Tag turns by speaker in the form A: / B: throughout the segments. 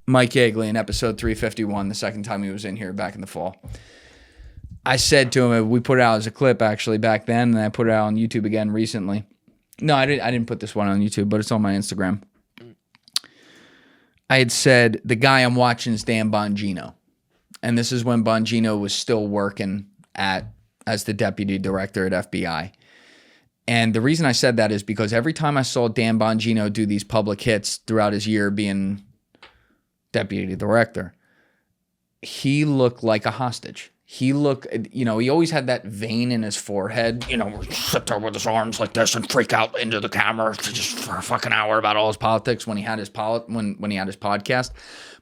A: Mike Yeagley in episode 351, the second time he was in here back in the fall. I said to him, we put it out as a clip actually back then, and I put it out on YouTube again recently. No, I didn't put this one on YouTube, but it's on my Instagram. I had said, the guy I'm watching is Dan Bongino. And this is when Bongino was still working as the deputy director at FBI. And the reason I said that is because every time I saw Dan Bongino do these public hits throughout his year being deputy director, he looked like a hostage. He looked, he always had that vein in his forehead, sit there with his arms like this and freak out into the camera just for a fucking hour about all his politics when he had his when he had his podcast.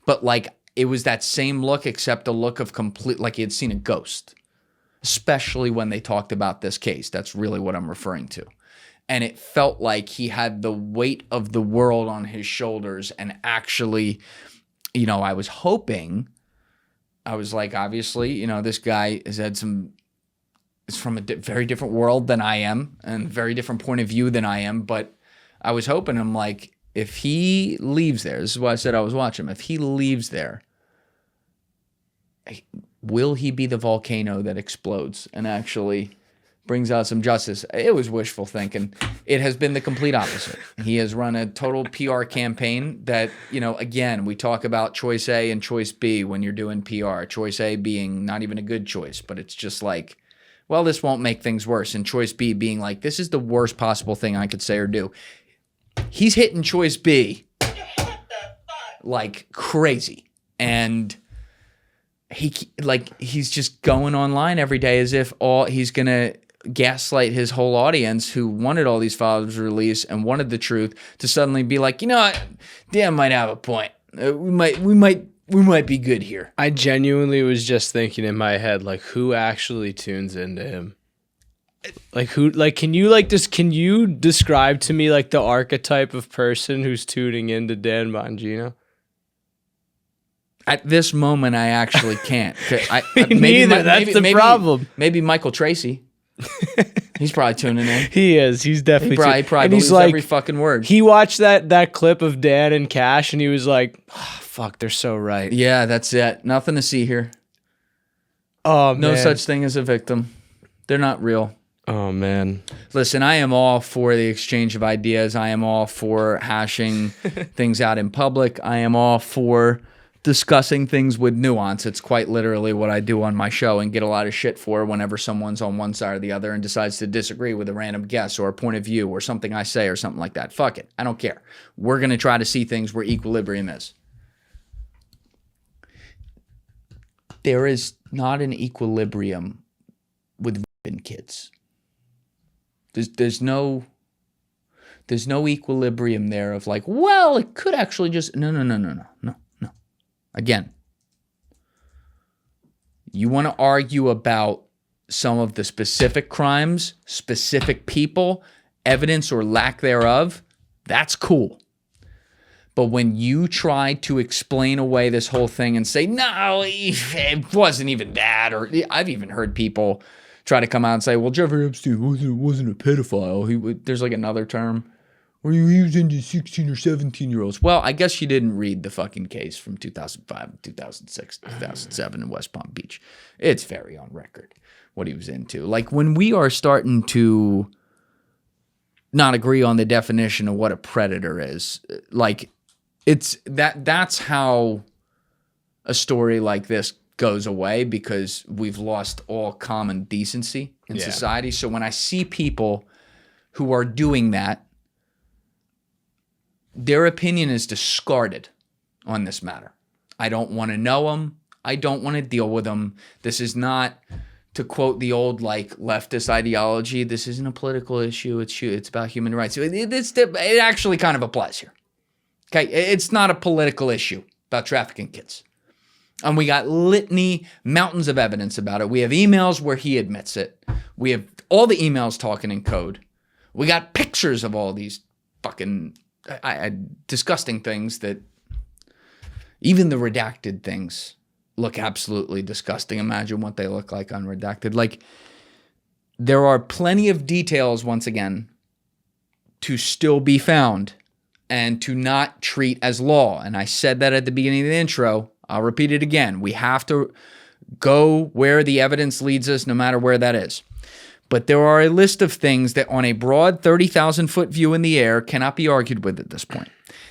A: But like, it was that same look, except a look of complete, like he had seen a ghost, especially when they talked about this case. That's really what I'm referring to. And it felt like he had the weight of the world on his shoulders. And actually, I was hoping, I was like, obviously, this guy has had is from a very different world than I am and very different point of view than I am. But I was hoping, I'm like, if he leaves there, this is why I said I was watching him. If he leaves there, will he be the volcano that explodes and actually brings out some justice? It was wishful thinking. It has been the complete opposite. He has run a total PR campaign that, again, we talk about choice A and choice B when you're doing PR. Choice A being not even a good choice, but it's just like, well, this won't make things worse. And choice B being like, this is the worst possible thing I could say or do. He's hitting choice B like crazy. And he's just going online every day as if he's going to gaslight his whole audience who wanted all these files released and wanted the truth to suddenly be like, Dan might have a point. We might be good here.
B: I genuinely was just thinking in my head, like, who actually tunes into him? Like, who, like, can you describe to me, like, the archetype of person who's tuning into Dan Bongino?
A: At this moment, I actually can't.
B: That's the problem.
A: Maybe Michael Tracy. He's probably tuning in.
B: He is. He's definitely
A: He probably believes every fucking word.
B: He watched that clip of Dan and Kash, and he was like, oh, fuck, they're so right.
A: Yeah, that's it. Nothing to see here.
B: Oh,
A: no
B: man.
A: such thing as a victim. They're not real.
B: Oh, man.
A: Listen, I am all for the exchange of ideas. I am all for hashing things out in public. I am all for discussing things with nuance. It's quite literally what I do on my show and get a lot of shit for whenever someone's on one side or the other and decides to disagree with a random guess or a point of view or something I say or something like that. Fuck it. I don't care. We're going to try to see things where equilibrium is. There is not an equilibrium with kids. There's no equilibrium there of like, well, it could actually just no. Again, you want to argue about some of the specific crimes, specific people, evidence or lack thereof, that's cool. But when you try to explain away this whole thing and say, no, it wasn't even that, or I've even heard people try to come out and say, well, Jeffrey Epstein wasn't a pedophile. There's like another term. Or he was into 16 or 17-year-olds. Well, I guess you didn't read the fucking case from 2005, 2006, 2007 in West Palm Beach. It's very on record what he was into. Like, when we are starting to not agree on the definition of what a predator is, like, that's how a story like this goes away, because we've lost all common decency in society. So when I see people who are doing that, their opinion is discarded on this matter. I don't want to know them. I don't want to deal with them. This is not, to quote the old like leftist ideology, this isn't a political issue. It's about human rights. It actually kind of applies here. Okay, it's not a political issue about trafficking kids. And we got mountains of evidence about it. We have emails where he admits it. We have all the emails talking in code. We got pictures of all these fucking disgusting things that even the redacted things look absolutely disgusting. Imagine what they look like unredacted. Like, there are plenty of details, once again, to still be found. and to not treat as law. And I said that at the beginning of the intro. I'll repeat it again. We have to go where the evidence leads us, no matter where that is. But there are a list of things that on a broad 30,000-foot view in the air cannot be argued with at this point.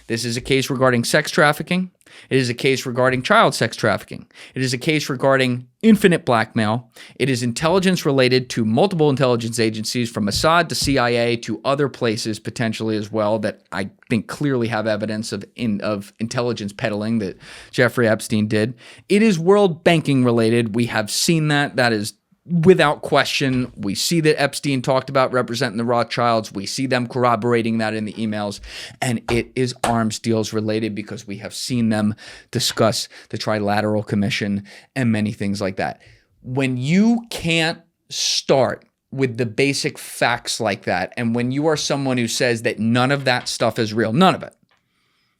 A: This is a case regarding sex trafficking. It is a case regarding child sex trafficking. It is a case regarding infinite blackmail. It is intelligence related to multiple intelligence agencies from Mossad to CIA to other places potentially as well that I think clearly have evidence of intelligence peddling that Jeffrey Epstein did. It is world banking related. We have seen that. That is without question. We see that Epstein talked about representing the Rothschilds. We see them corroborating that in the emails. And it is arms deals related because we have seen them discuss the Trilateral Commission and many things like that. When you can't start with the basic facts like that, and when you are someone who says that none of that stuff is real, none of it.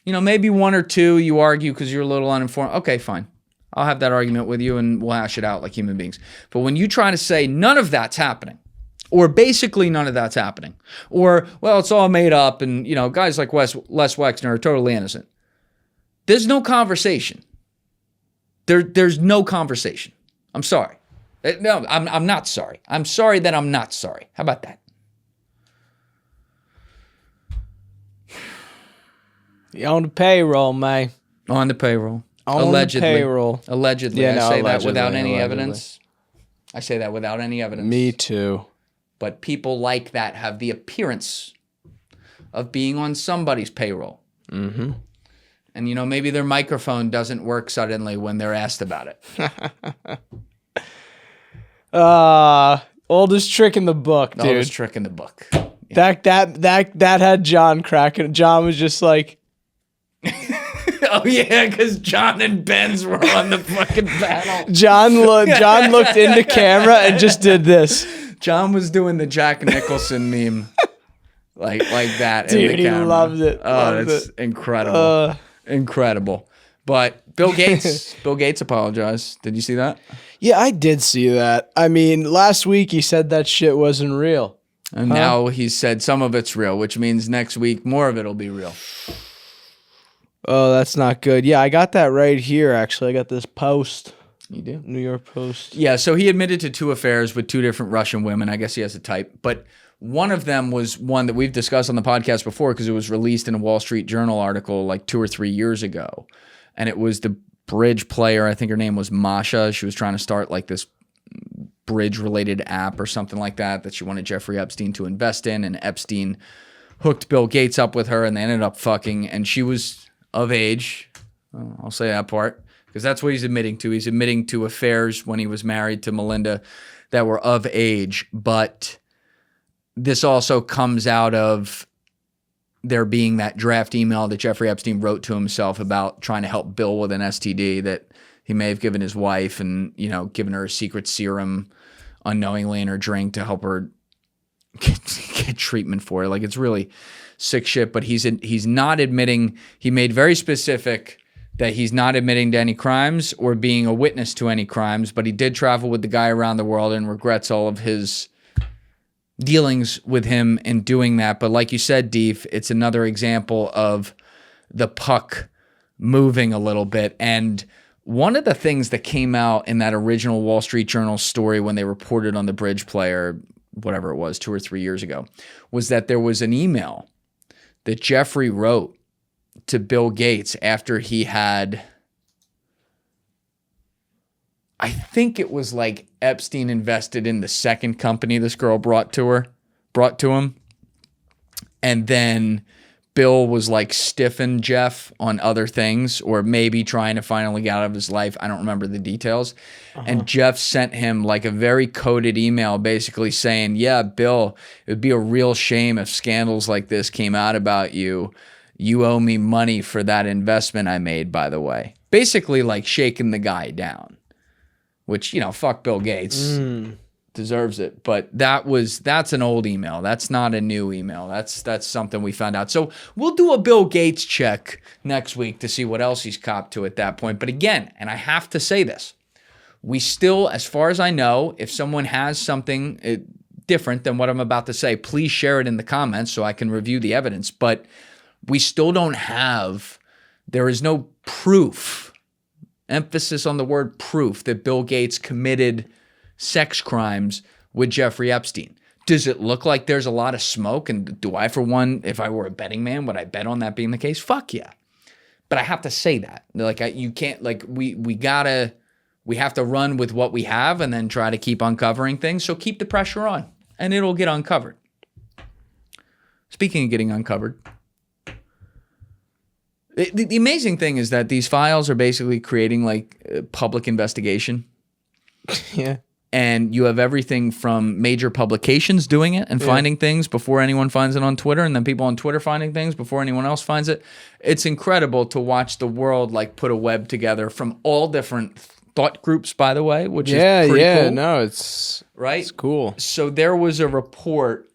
A: Maybe one or two you argue because you're a little uninformed. Okay, fine. I'll have that argument with you and we'll hash it out like human beings. But when you try to say none of that's happening, or basically none of that's happening, or, well, it's all made up and, guys like Les Wexner are totally innocent, there's no conversation. There's no conversation. I'm sorry. No, I'm not sorry. I'm sorry that I'm not sorry. How about that?
B: You on the payroll, man.
A: On the payroll.
B: On
A: allegedly.
B: the payroll.
A: Allegedly.
B: Yeah,
A: I
B: no,
A: say
B: allegedly,
A: that without any
B: allegedly.
A: evidence. I say that without any evidence.
B: Me too.
A: But people like that have the appearance of being on somebody's payroll.
B: Mm-hmm.
A: And, maybe their microphone doesn't work suddenly when they're asked about it.
B: Oldest trick in the book, dude.
A: Oldest trick in the book. Yeah.
B: That had John cracking. John was just like...
A: Oh, yeah, because John and Benz were on the fucking panel.
B: John looked into camera and just did this.
A: John was doing the Jack Nicholson meme like that.
B: Dude,
A: in the
B: he
A: camera.
B: loved it.
A: Oh, that's incredible. Incredible. But Bill Gates apologized. Did you see that?
B: Yeah, I did see that. I mean, last week he said that shit wasn't real.
A: And now he said some of it's real, which means next week more of it will be real.
B: Oh, that's not good. Yeah, I got that right here, actually. I got this post.
A: You do?
B: New York Post.
A: Yeah, so he admitted to 2 affairs with 2 different Russian women. I guess he has a type. But one of them was one that we've discussed on the podcast before because it was released in a Wall Street Journal article like 2 or 3 years ago. And it was the bridge player. I think her name was Masha. She was trying to start like this bridge-related app or something like that she wanted Jeffrey Epstein to invest in. And Epstein hooked Bill Gates up with her and they ended up fucking. And she was of age. I'll say that part because that's what he's admitting to. He's admitting to affairs when he was married to Melinda that were of age. But this also comes out of there being that draft email that Jeffrey Epstein wrote to himself about trying to help Bill with an STD that he may have given his wife and, given her a secret serum unknowingly in her drink to help her get treatment for it. Like, it's really sick shit, but he's not admitting. He made very specific that he's not admitting to any crimes or being a witness to any crimes, but he did travel with the guy around the world and regrets all of his dealings with him in doing that. But like you said, Deef, it's another example of the puck moving a little bit. And one of the things that came out in that original Wall Street Journal story when they reported on the bridge player, whatever it was, 2 or 3 years ago, was that there was an email that Jeffrey wrote to Bill Gates after he had, I think it was like Epstein invested in the second company this girl brought to him. And then Bill was like stiffing Jeff on other things or maybe trying to finally get out of his life. I don't remember the details. And Jeff sent him like a very coded email basically saying, yeah, Bill, it would be a real shame if scandals like this came out about you. You owe me money for that investment I made, by the way. Basically like shaking the guy down, which, fuck Bill Gates. Deserves it. But that's an old email. That's not a new email. That's something we found out. So we'll do a Bill Gates check next week to see what else he's copped to at that point. But again, and I have to say this, we still, as far as I know, if someone has something different than what I'm about to say, please share it in the comments so I can review the evidence. But We still don't have, there is no proof, emphasis on the word proof, that Bill Gates committed sex crimes with Jeffrey Epstein. Does it look like there's a lot of smoke? And do I, for one, if I were a betting man, would I bet on that being the case? Fuck yeah. But I have to say that. Like, you can't, like, we have to run with what we have and then try to keep uncovering things. So keep the pressure on and it'll get uncovered. Speaking of getting uncovered, the amazing thing is that these files are basically creating like public investigation.
B: Yeah.
A: And you have everything from major publications doing it and finding things before anyone finds it on Twitter, and then people on Twitter finding things before anyone else finds it. It's incredible to watch the world like put a web together from all different thought groups, by the way, which is pretty cool.
B: No, it's
A: right.
B: It's cool.
A: So there was a report.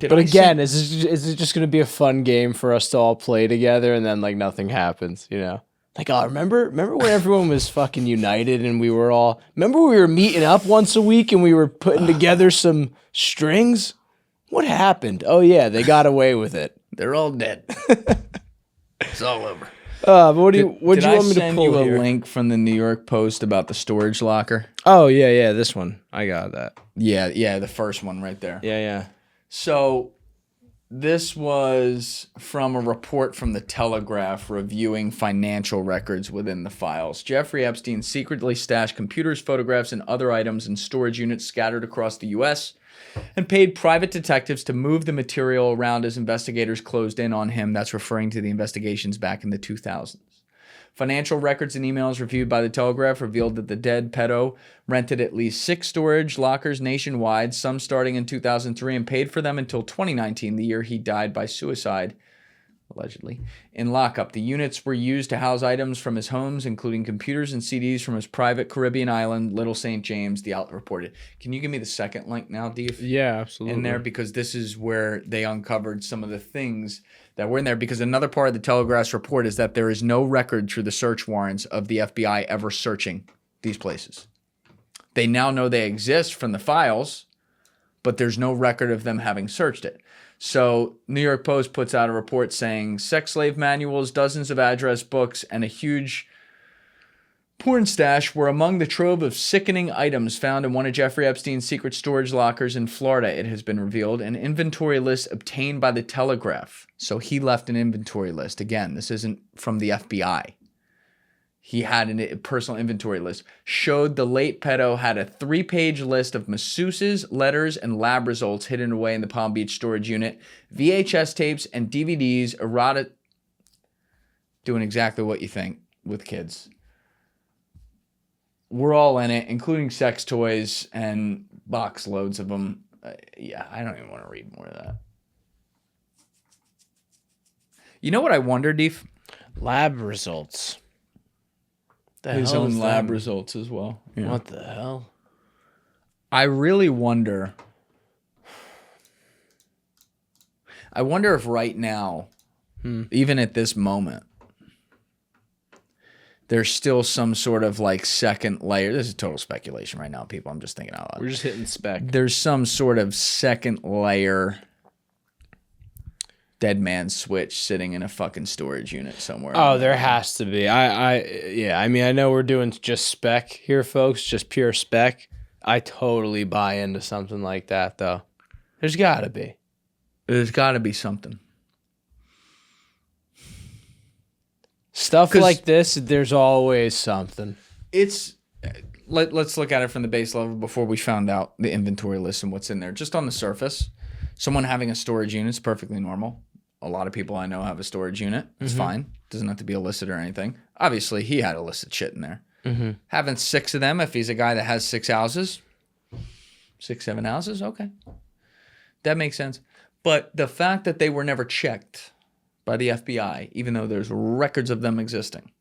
B: But again, is it just going to be a fun game for us to all play together and then like nothing happens, you know? Like, oh, remember when everyone was fucking united and we were meeting up once a week and we were putting together some strings? What happened? Oh yeah, they got away with it.
A: They're all dead. It's all over.
B: But what do you want me to pull
A: send you a
B: here?
A: link from the New York Post about the storage locker?
B: Oh yeah, this one. I got that.
A: Yeah, the first one right there.
B: Yeah.
A: So this was from a report from the Telegraph reviewing financial records within the files. Jeffrey Epstein secretly stashed computers, photographs, and other items in storage units scattered across the U.S. and paid private detectives to move the material around as investigators closed in on him. That's referring to the investigations back in the 2000s. Financial records and emails reviewed by the Telegraph revealed that the dead pedo rented at least 6 storage lockers nationwide, some starting in 2003, and paid for them until 2019, the year he died by suicide, allegedly, in lockup. The units were used to house items from his homes, including computers and CDs from his private Caribbean island, Little St. James, the outlet reported. Can you give me the second link now, Deef?
B: Yeah, absolutely.
A: In there, because this is where they uncovered some of the things that were in there, because another part of the Telegraph's report is that there is no record through the search warrants of the FBI ever searching these places. They now know they exist from the files, but there's no record of them having searched it. So New York Post puts out a report saying sex slave manuals, dozens of address books, and a huge porn stash were among the trove of sickening items found in one of Jeffrey Epstein's secret storage lockers in Florida, it has been revealed. An inventory list obtained by the Telegraph. So he left an inventory list. Again, this isn't from the FBI. He had a personal inventory list. Showed the late pedo had a 3-page list of masseuses, letters, and lab results hidden away in the Palm Beach storage unit. VHS tapes and DVDs, erotic... Doing exactly what you think with kids. We're all in it, including sex toys and box loads of them. Yeah, I don't even want to read more of that. You know what I wonder, Deef?
B: Lab results.
A: His own lab results as well.
B: Yeah. What the hell?
A: I really wonder. I wonder if right now, even at this moment, there's still some sort of like second layer. This is total speculation right now, people. I'm just thinking out loud.
B: We're just hitting spec.
A: There's some sort of second layer dead man switch sitting in a fucking storage unit somewhere.
B: Oh, there has to be. I mean, I know we're doing just spec here, folks, just pure spec. I totally buy into something like that, though. There's got to be.
A: There's got to be something.
B: Stuff like this, there's always something.
A: It's let's look at it from the base level before we found out the inventory list and what's in there. Just on the surface, someone having a storage unit is perfectly normal. A lot of people I know have a storage unit. It's fine. Doesn't have to be illicit or anything. Obviously, he had illicit shit in there. Having 6 of them, if he's a guy that has 6 houses, 6, 7 houses, okay. That makes sense. But the fact that they were never checked by the FBI, even though there's records of them existing,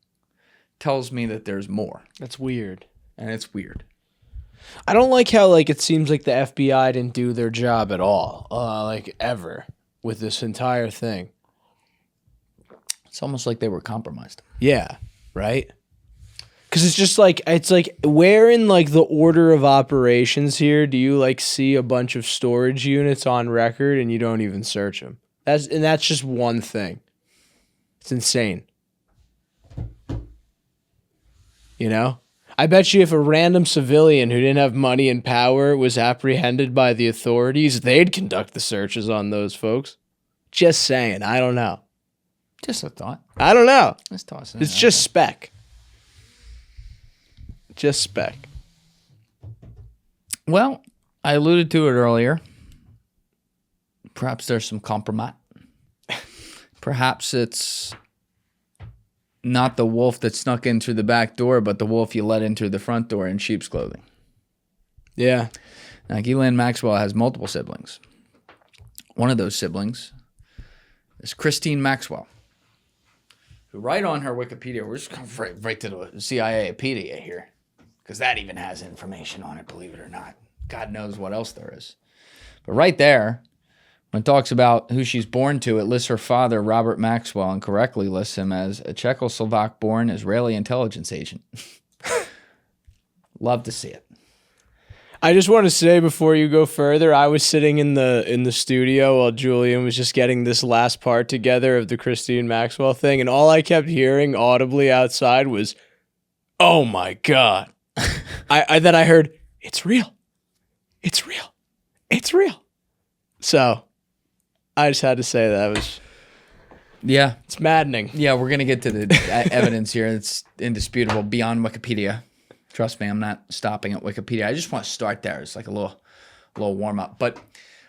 A: tells me that there's more.
B: That's weird.
A: And it's weird.
B: I don't like how like it seems like the FBI didn't do their job at all, like ever, with this entire thing.
A: It's almost like they were compromised.
B: Yeah, right? Because it's like where in like the order of operations here do you like see a bunch of storage units on record and you don't even search them? That's just one thing. It's insane. You know? I bet you if a random civilian who didn't have money and power was apprehended by the authorities, they'd conduct the searches on those folks. Just saying. I don't know.
A: Just a thought.
B: I don't know.
A: Let's toss it.
B: It's just spec. Just spec.
A: Well, I alluded to it earlier. Perhaps there's some compromise. Perhaps it's not the wolf that snuck in through the back door, but the wolf you let in through the front door in sheep's clothing.
B: Yeah.
A: Now, Ghislaine Maxwell has multiple siblings. One of those siblings is Christine Maxwell, who right on her Wikipedia, we're just going right to the CIA-pedia here, because that even has information on it, believe it or not. God knows what else there is. But right there, when it talks about who she's born to, it lists her father, Robert Maxwell, and correctly lists him as a Czechoslovak-born Israeli intelligence agent. Love to see it.
B: I just want to say before you go further, I was sitting in the studio while Julian was just getting this last part together of the Christine Maxwell thing, and all I kept hearing audibly outside was, "Oh my God." Then I heard, "It's real. It's real. It's real." So I just had to say that it's maddening.
A: Yeah, we're going to get to the evidence here. It's indisputable beyond Wikipedia. Trust me, I'm not stopping at Wikipedia. I just want to start there. It's like a little warm-up. But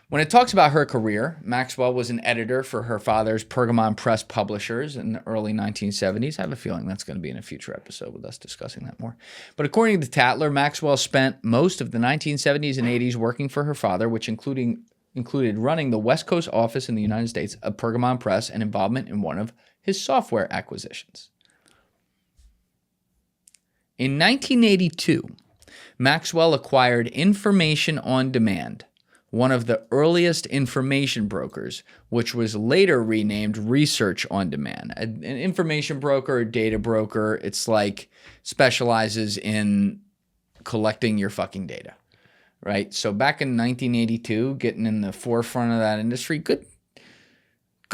A: when it talks about her career, Maxwell was an editor for her father's Pergamon Press publishers in the early 1970s. I have a feeling that's going to be in a future episode with us discussing that more. But according to Tatler, Maxwell spent most of the 1970s and 80s working for her father, which included running the West Coast office in the United States of Pergamon Press and involvement in one of his software acquisitions. In 1982, Maxwell acquired Information on Demand, one of the earliest information brokers, which was later renamed Research on Demand. An information broker or data broker, it's like specializes in collecting your fucking data, right? So back in 1982, getting in the forefront of that industry, good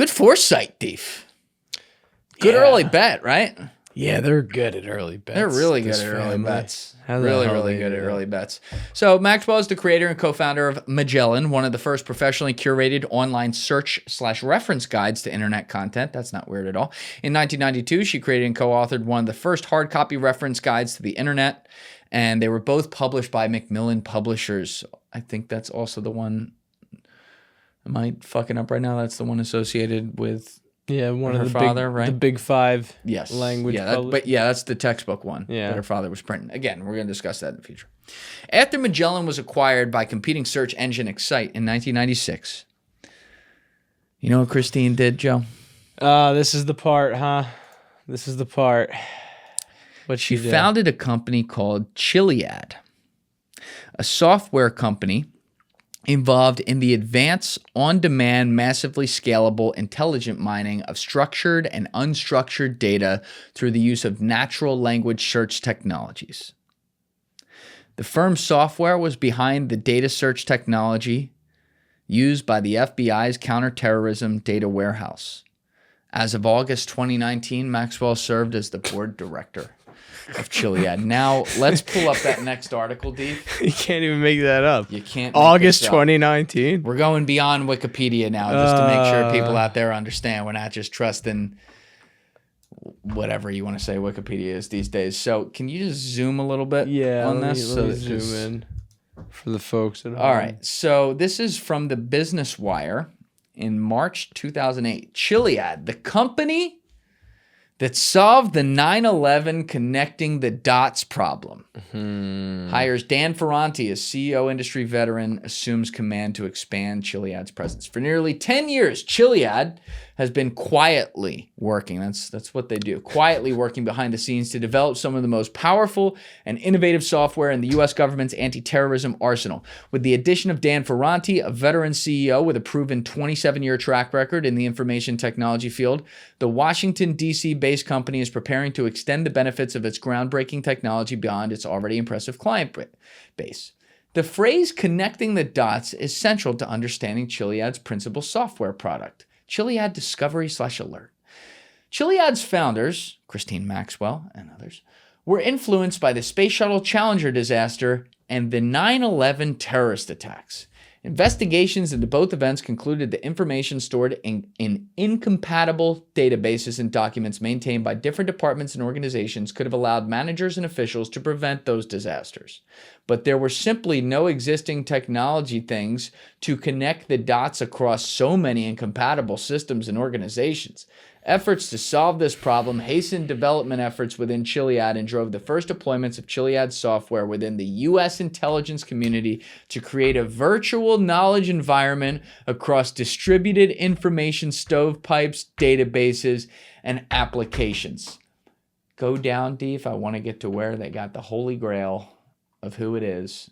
A: foresight, Deef. Good early bet, right?
B: Yeah, they're good at early bets.
A: They're really good at early bets. Really good at early bets. So Maxwell is the creator and co-founder of Magellan, one of the first professionally curated online search/reference guides to internet content. That's not weird at all. In 1992, she created and co-authored one of the first hard copy reference guides to the internet, and they were both published by Macmillan Publishers. I think that's also the one. Am I fucking up right now? That's the one associated with...
B: Yeah, one
A: her
B: of the
A: father,
B: big,
A: right?
B: The big five
A: yes.
B: language.
A: That's the textbook one that her father was printing. Again, we're going to discuss that in the future. After Magellan was acquired by competing search engine Excite in 1996, you know what Christine did, Joe?
B: This is the part, huh? This is the part. What
A: she founded a company called Chiliad, a software company involved in the advanced, on-demand, massively scalable, intelligent mining of structured and unstructured data through the use of natural language search technologies. The firm's software was behind the data search technology used by the FBI's counterterrorism data warehouse. As of August 2019, Maxwell served as the board director of Chiliad. Now, let's pull up that next article, Dee.
B: You can't even make that up.
A: You can't.
B: August 2019.
A: We're going beyond Wikipedia now, just to make sure people out there understand. We're not just trusting whatever you want to say Wikipedia is these days. So, can you just zoom a little bit on this?
B: Let me zoom in for the folks at home.
A: All right. So, this is from the Business Wire in March 2008. Chiliad, the company that solved the 9/11 connecting the dots problem. Hires Dan Ferranti as CEO, industry veteran, assumes command to expand Chiliad's presence. For nearly 10 years, Chiliad has been quietly working. That's what they do. Quietly working behind the scenes to develop some of the most powerful and innovative software in the U.S. government's anti-terrorism arsenal. With the addition of Dan Ferranti, a veteran CEO with a proven 27-year track record in the information technology field, the Washington, D.C.-based company is preparing to extend the benefits of its groundbreaking technology beyond its already impressive client base. The phrase connecting the dots is central to understanding Chiliad's principal software product, Chiliad Discovery/Alert. Chiliad's founders, Christine Maxwell and others, were influenced by the Space Shuttle Challenger disaster and the 9/11 terrorist attacks. Investigations into both events concluded that information stored in incompatible databases and documents maintained by different departments and organizations could have allowed managers and officials to prevent those disasters. But there were simply no existing technology things to connect the dots across so many incompatible systems and organizations. Efforts to solve this problem hastened development efforts within Chiliad and drove the first deployments of Chiliad software within the U.S. intelligence community to create a virtual knowledge environment across distributed information stovepipes, databases, and applications. Go down, D, if I want to get to where they got the holy grail of who it is.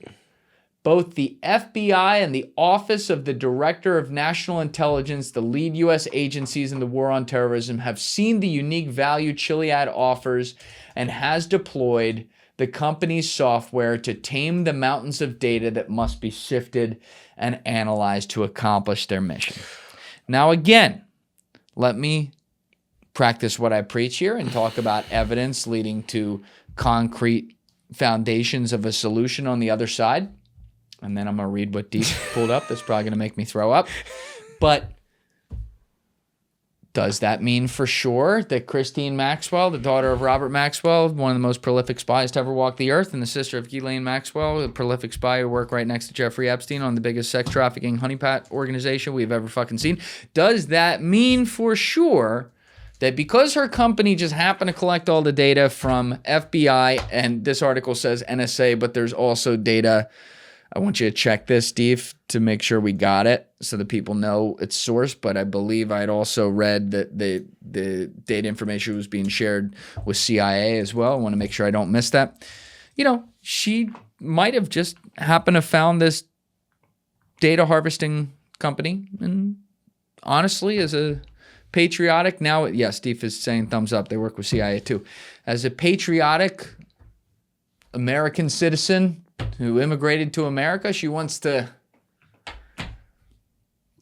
A: Both the FBI and the Office of the Director of National Intelligence, the lead U.S. agencies in the war on terrorism, have seen the unique value Chiliad offers and has deployed the company's software to tame the mountains of data that must be sifted and analyzed to accomplish their mission. Now, again, let me practice what I preach here and talk about evidence leading to concrete foundations of a solution on the other side. And then I'm going to read what Deep pulled up. That's probably going to make me throw up. But does that mean for sure that Christine Maxwell, the daughter of Robert Maxwell, one of the most prolific spies to ever walk the earth, and the sister of Ghislaine Maxwell, a prolific spy who worked right next to Jeffrey Epstein on the biggest sex trafficking honeypot organization we've ever fucking seen, does that mean for sure that because her company just happened to collect all the data from FBI, and this article says NSA, but there's also data, I want you to check this, Steve, to make sure we got it so that people know its source. But I believe I'd also read that the data information was being shared with CIA as well. I want to make sure I don't miss that. You know, she might have just happened to found this data harvesting company. And honestly, as a patriotic, now, yes, Steve is saying thumbs up. They work with CIA too. As a patriotic American citizen who immigrated to America, she wants to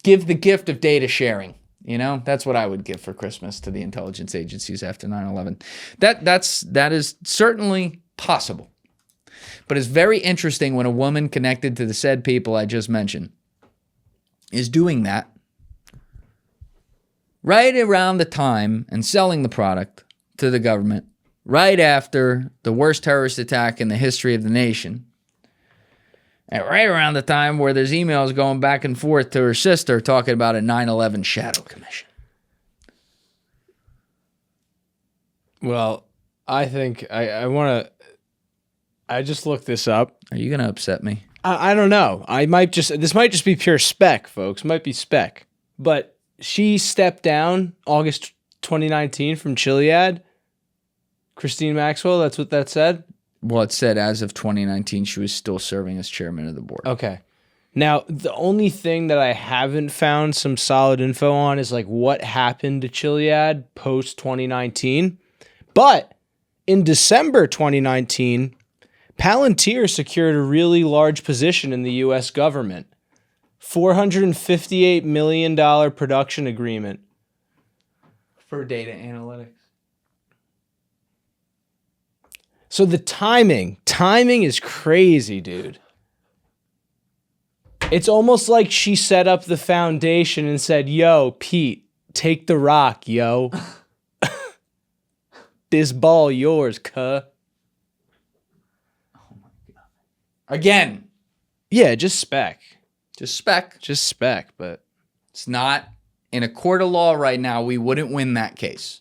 A: give the gift of data sharing. You know, that's what I would give for Christmas to the intelligence agencies after 9/11. That is certainly possible. But it's very interesting when a woman connected to the said people I just mentioned is doing that right around the time and selling the product to the government right after the worst terrorist attack in the history of the nation. And right around the time where there's emails going back and forth to her sister talking about a 9/11 shadow commission.
B: Well, I think I want to. I just looked this up.
A: Are you going to upset me?
B: I don't know. This might just be pure spec, folks. It might be spec. But she stepped down August 2019 from Chiliad. Christine Maxwell, that's what that said?
A: Well, it said as of 2019, she was still serving as chairman of the board.
B: Okay. Now, the only thing that I haven't found some solid info on is like what happened to Chiliad post 2019. But in December 2019, Palantir secured a really large position in the U.S. government. $458 million production agreement.
A: For data analytics.
B: So the timing is crazy, dude. It's almost like she set up the foundation and said, yo, Pete, take the rock, yo. This ball yours, cuh.
A: Oh my God. Again.
B: Yeah, just spec.
A: Just spec.
B: Just spec, but
A: it's not in a court of law right now. We wouldn't win that case.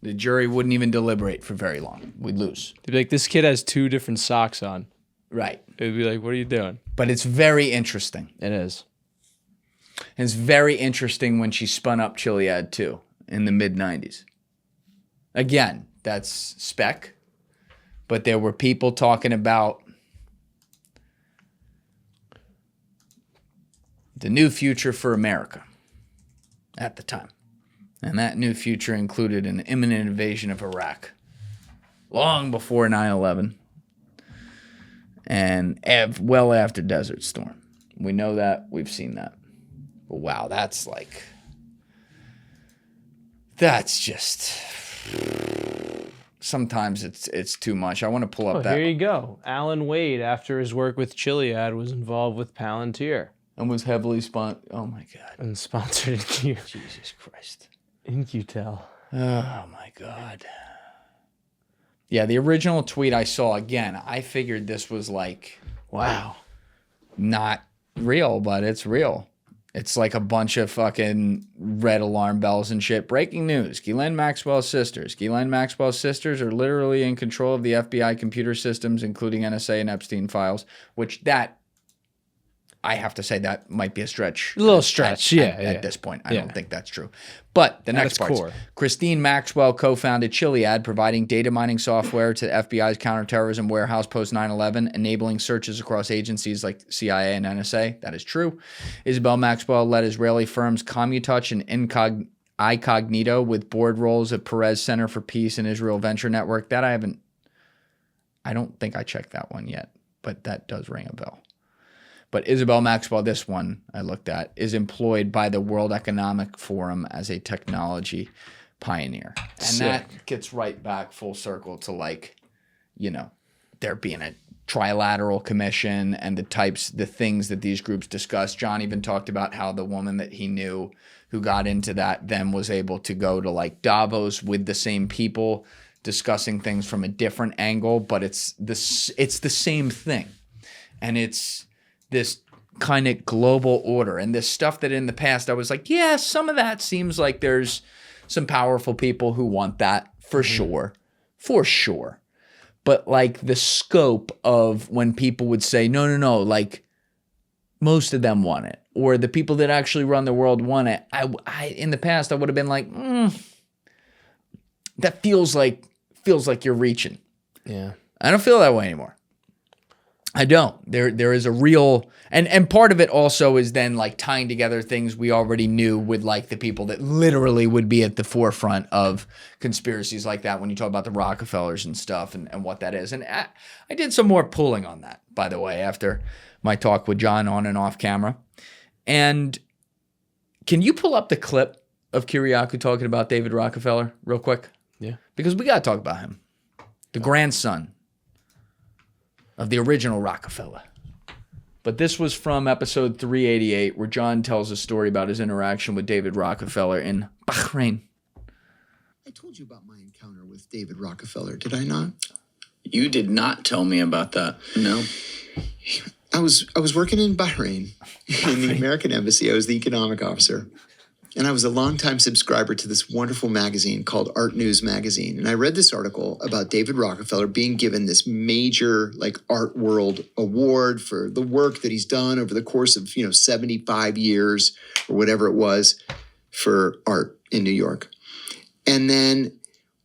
A: The jury wouldn't even deliberate for very long. We'd lose.
B: They'd be like, this kid has 2 different socks on.
A: Right.
B: It'd be like, what are you doing?
A: But it's very interesting.
B: It is.
A: And it's very interesting when she spun up Chiliad too in the mid-90s. Again, that's spec. But there were people talking about the new future for America at the time. And that new future included an imminent invasion of Iraq long before 9/11 and well after Desert Storm. We know that. We've seen that. But wow, that's That's just sometimes it's too much. I want to pull up that.
B: Here you go. Alan Wade, after his work with Chiliad, was involved with Palantir.
A: And was heavily oh my God.
B: And sponsored
A: Jesus Christ.
B: Incutel.
A: Oh my God. Yeah, the original tweet I saw, again, I figured this was like, wow, not real, but it's real. It's like a bunch of fucking red alarm bells and shit. Breaking news. Ghislaine Maxwell's sisters. Ghislaine Maxwell's sisters are literally in control of the FBI computer systems, including NSA and Epstein files, which I have to say that might be a stretch.
B: A little stretch,
A: at this point. I don't think that's true. But the next part. Christine Maxwell co-founded Chiliad, providing data mining software to the FBI's counterterrorism warehouse post 9/11, enabling searches across agencies like CIA and NSA. That is true. Isabel Maxwell led Israeli firms Commutouch and Incognito with board roles at Perez Center for Peace and Israel Venture Network. That I don't think I checked that one yet, but that does ring a bell. But Isabel Maxwell, this one I looked at, is employed by the World Economic Forum as a technology pioneer. And that gets right back full circle to there being a trilateral commission and the things that these groups discuss. John even talked about how the woman that he knew who got into that then was able to go to Davos with the same people discussing things from a different angle, but it's the same thing. And it's this kind of global order and this stuff that in the past I was like, yeah, some of that seems like there's some powerful people who want that for sure. But the scope of when people would say, no, most of them want it, or the people that actually run the world want it. I in the past I would have been like, that feels like you're reaching.
B: Yeah.
A: I don't feel that way anymore. I don't. There is a real and part of it also is then tying together things we already knew with the people that literally would be at the forefront of conspiracies like that when you talk about the Rockefellers and stuff and what that is. And I did some more pulling on that, by the way, after my talk with John on and off camera. And can you pull up the clip of Kiriakou talking about David Rockefeller real quick?
B: Yeah.
A: Because we got to talk about him. The grandson of the original Rockefeller. But this was from episode 388, where John tells a story about his interaction with David Rockefeller in Bahrain.
C: I told you about my encounter with David Rockefeller, did I not?
D: You did not tell me about that. No.
C: I was working in Bahrain, in the American Embassy. I was the economic officer. And I was a longtime subscriber to this wonderful magazine called Art News Magazine. And I read this article about David Rockefeller being given this major art world award for the work that he's done over the course of, 75 years or whatever it was for art in New York. And then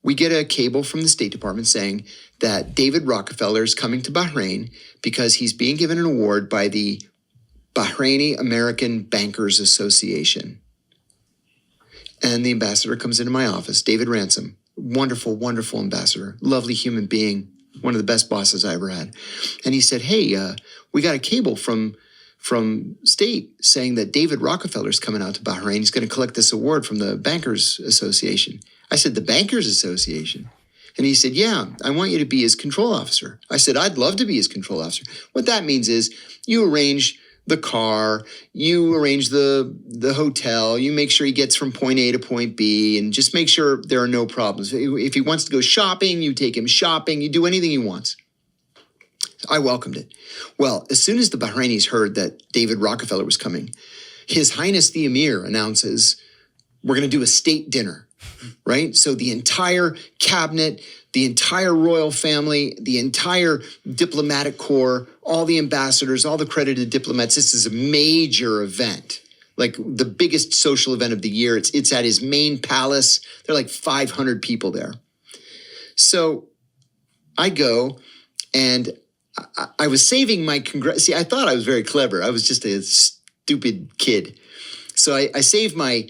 C: we get a cable from the State Department saying that David Rockefeller is coming to Bahrain because he's being given an award by the Bahraini American Bankers Association. And the ambassador comes into my office, David Ransom, wonderful, wonderful ambassador, lovely human being, one of the best bosses I ever had. And he said, hey, we got a cable from state saying that David Rockefeller's coming out to Bahrain. He's going to collect this award from the Bankers Association. I said, the Bankers Association? And he said, yeah, I want you to be his control officer. I said, I'd love to be his control officer. What that means is you arrange the car, you arrange the hotel, you make sure he gets from point A to point B, and just make sure there are no problems. If he wants to go shopping, you take him shopping, you do anything he wants. I welcomed it. Well, as soon as the Bahrainis heard that David Rockefeller was coming, His Highness the Emir announces, we're going to do a state dinner, right? So the entire cabinet, the entire royal family, the entire diplomatic corps, all the ambassadors, all the accredited diplomats. This is a major event, like the biggest social event of the year. It's at his main palace. There are like 500 people there. So I go and I was saving my See, I thought I was very clever. I was just a stupid kid. So I saved my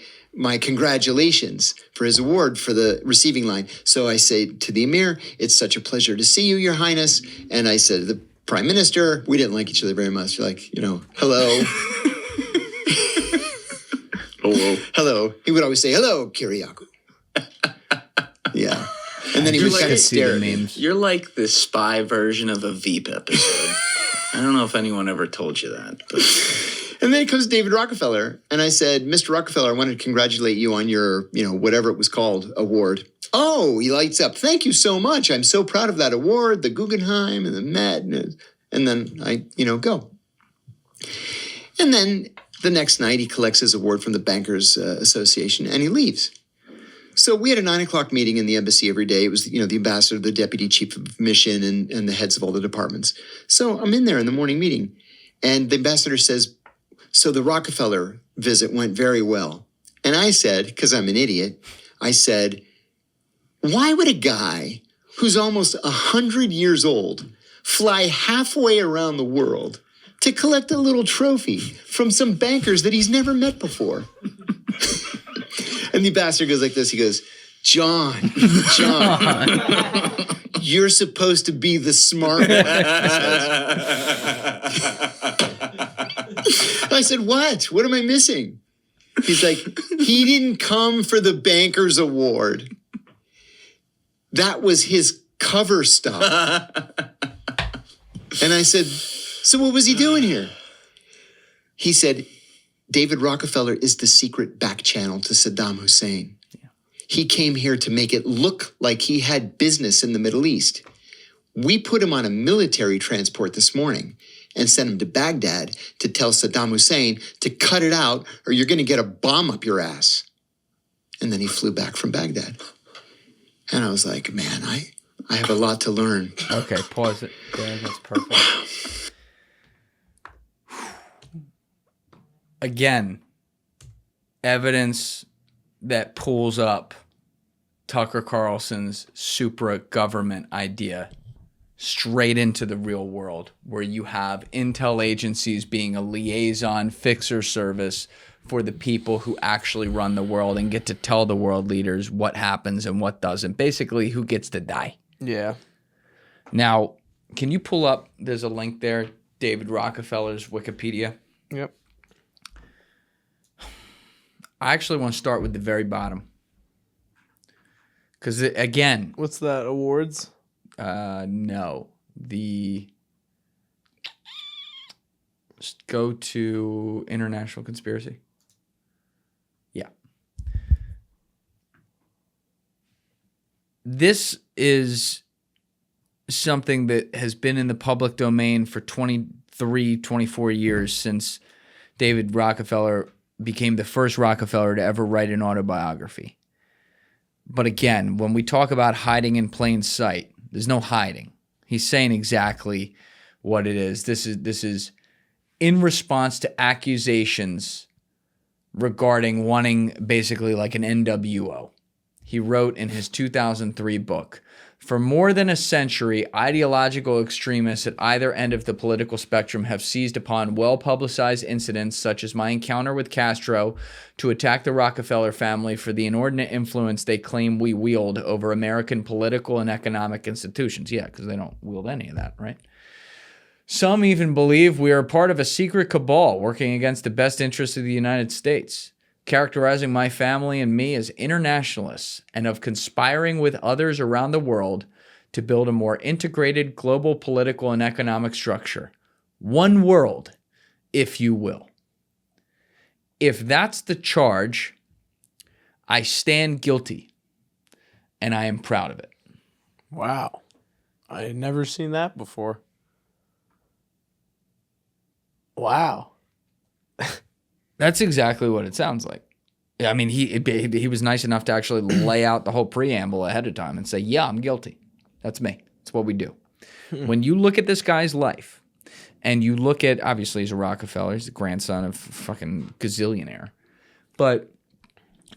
C: congratulations for his award for the receiving line. So I say to the Emir, it's such a pleasure to see you, Your Highness. And I said to the Prime Minister, we didn't like each other very much. Like, hello.
D: Hello.
C: Hello. He would always say, hello, Kiriakou. Yeah. And then he
A: I
C: would
A: just
C: kind
A: could
C: of
A: see the
C: stare at me.
A: memes.
D: You're like the spy version of a Veep episode. I don't know if anyone ever told you that. But.
C: And then comes David Rockefeller. And I said, Mr. Rockefeller, I want to congratulate you on your, whatever it was called, award. Oh, he lights up. Thank you so much. I'm so proud of that award, the Guggenheim and the Met. And then I, go. And then the next night he collects his award from the Bankers Association and he leaves. So we had a 9:00 meeting in the embassy every day. It was, the ambassador, the deputy chief of mission, and the heads of all the departments. So I'm in there in the morning meeting, and the ambassador says, so the Rockefeller visit went very well. And I said, because I'm an idiot, I said, why would a guy who's almost 100 years old fly halfway around the world to collect a little trophy from some bankers that he's never met before? And the ambassador goes like this. He goes, John, you're supposed to be the smart one. I said, what? What am I missing? He's like, he didn't come for the Bankers Award. That was his cover stop. And I said, so what was he doing here? He said, David Rockefeller is the secret back channel to Saddam Hussein. Yeah. He came here to make it look like he had business in the Middle East. We put him on a military transport this morning and sent him to Baghdad to tell Saddam Hussein to cut it out or you're going to get a bomb up your ass. And then he flew back from Baghdad. And I was like, man, I have a lot to learn.
A: Okay, pause it there. That's perfect. Again, evidence that pulls up Tucker Carlson's supra government idea straight into the real world, where you have intel agencies being a liaison fixer service for the people who actually run the world and get to tell the world leaders what happens and what doesn't. Basically, who gets to die.
B: Yeah.
A: Now, can you pull up, there's a link there, David Rockefeller's Wikipedia.
B: Yep.
A: I actually want to start with the very bottom. Because, again...
B: What's that, awards?
A: No. Just go to International Conspiracy. Yeah. This is something that has been in the public domain for 23, 24 years since David Rockefeller became the first Rockefeller to ever write an autobiography. But again, when we talk about hiding in plain sight, there's no hiding. He's saying exactly what it is. This is in response to accusations regarding wanting basically like an NWO. He wrote in his 2003 book, for more than a century, ideological extremists at either end of the political spectrum have seized upon well-publicized incidents such as my encounter with Castro to attack the Rockefeller family for the inordinate influence they claim we wield over American political and economic institutions. Yeah, because they don't wield any of that, right? Some even believe we are part of a secret cabal working against the best interests of the United States, characterizing my family and me as internationalists and of conspiring with others around the world to build a more integrated global political and economic structure. One world, if you will. If that's the charge, I stand guilty, and I am proud of it.
B: Wow. I had never seen that before. Wow.
A: That's exactly what it sounds like. I mean, he was nice enough to actually lay out the whole preamble ahead of time and say, yeah, I'm guilty. That's me. That's what we do. When you look at this guy's life and you look at, obviously he's a Rockefeller, he's the grandson of fucking gazillionaire, but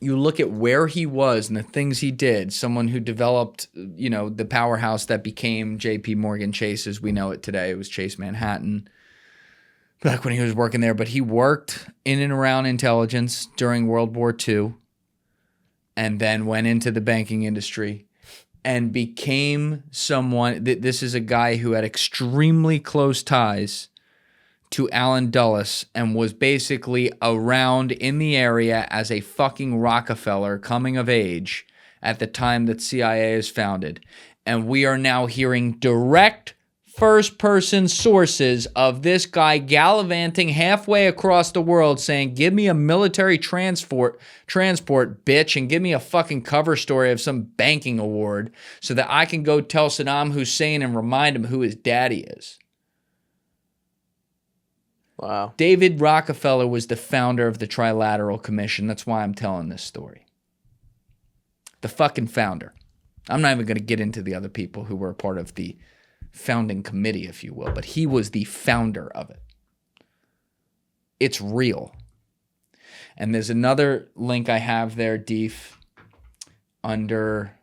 A: you look at where he was and the things he did, someone who developed, the powerhouse that became JP Morgan Chase as we know it today. It was Chase Manhattan. Back when he was working there, but he worked in and around intelligence during World War II and then went into the banking industry and became someone. This is a guy who had extremely close ties to Allen Dulles and was basically around in the area as a fucking Rockefeller coming of age at the time that CIA is founded. And we are now hearing direct first-person sources of this guy gallivanting halfway across the world saying, give me a military transport, bitch, and give me a fucking cover story of some banking award so that I can go tell Saddam Hussein and remind him who his daddy is.
B: Wow.
A: David Rockefeller was the founder of the Trilateral Commission. That's why I'm telling this story. The fucking founder. I'm not even going to get into the other people who were a part of the founding committee, if you will, but he was the founder of it. It's real. And there's another link I have there, Deef, under,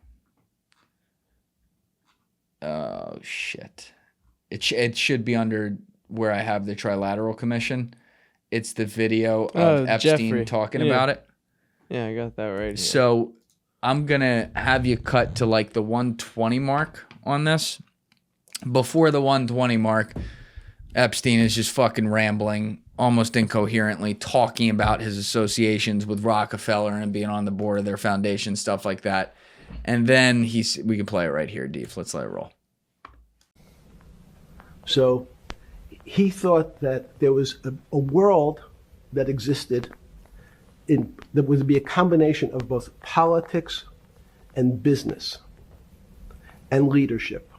A: oh shit. It should be under where I have the Trilateral Commission. It's the video of Epstein
B: Jeffrey.
A: talking about it.
B: Yeah, I got that right here.
A: So I'm going to have you cut to like the 120 mark on this. Before the 120 mark, Epstein is just fucking rambling, almost incoherently, talking about his associations with Rockefeller and being on the board of their foundation, stuff like that. And then we can play it right here, Deef. Let's let it roll.
E: So he thought that there was a world that existed that would be a combination of both politics and business and leadership.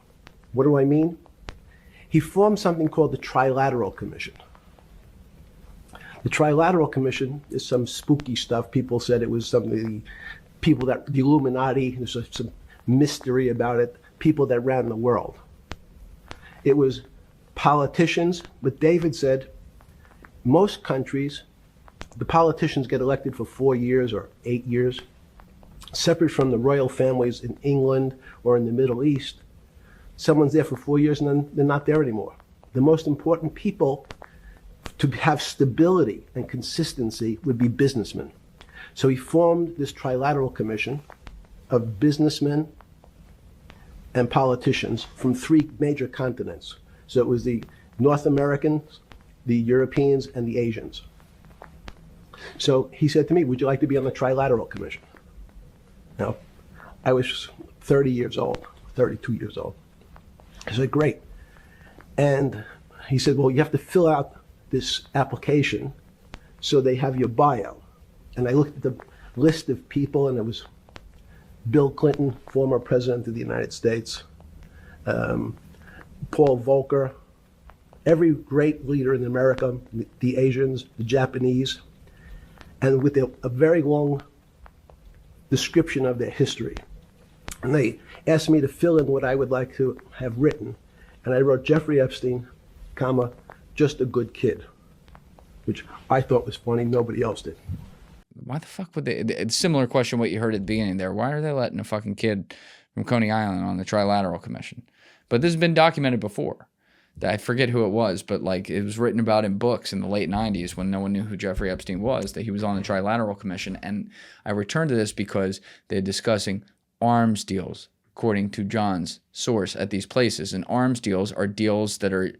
E: What do I mean? He formed something called the Trilateral Commission. The Trilateral Commission is some spooky stuff. People said it was something, the Illuminati, there's some mystery about it, people that ran the world. It was politicians, but David said most countries, the politicians get elected for 4 years or 8 years, separate from the royal families in England or in the Middle East. Someone's there for 4 years and then they're not there anymore. The most important people to have stability and consistency would be businessmen. So he formed this Trilateral Commission of businessmen and politicians from 3 major continents. So it was the North Americans, the Europeans, and the Asians. So he said to me, would you like to be on the Trilateral Commission? Now, I was 30 years old, 32 years old. I said, great. And he said, well, you have to fill out this application so they have your bio. And I looked at the list of people, and it was Bill Clinton, former president of the United States, Paul Volcker, every great leader in America, the Asians, the Japanese, and with a very long description of their history. And they asked me to fill in what I would like to have written. And I wrote Jeffrey Epstein, comma, just a good kid, which I thought was funny. Nobody else did.
A: Why the fuck would they? Similar question what you heard at the beginning there. Why are they letting a fucking kid from Coney Island on the Trilateral Commission? But this has been documented before. I forget who it was, but like it was written about in books in the late 90s when no one knew who Jeffrey Epstein was, that he was on the Trilateral Commission. And I returned to this because they're discussing arms deals, according to John's source at these places. And arms deals are deals that are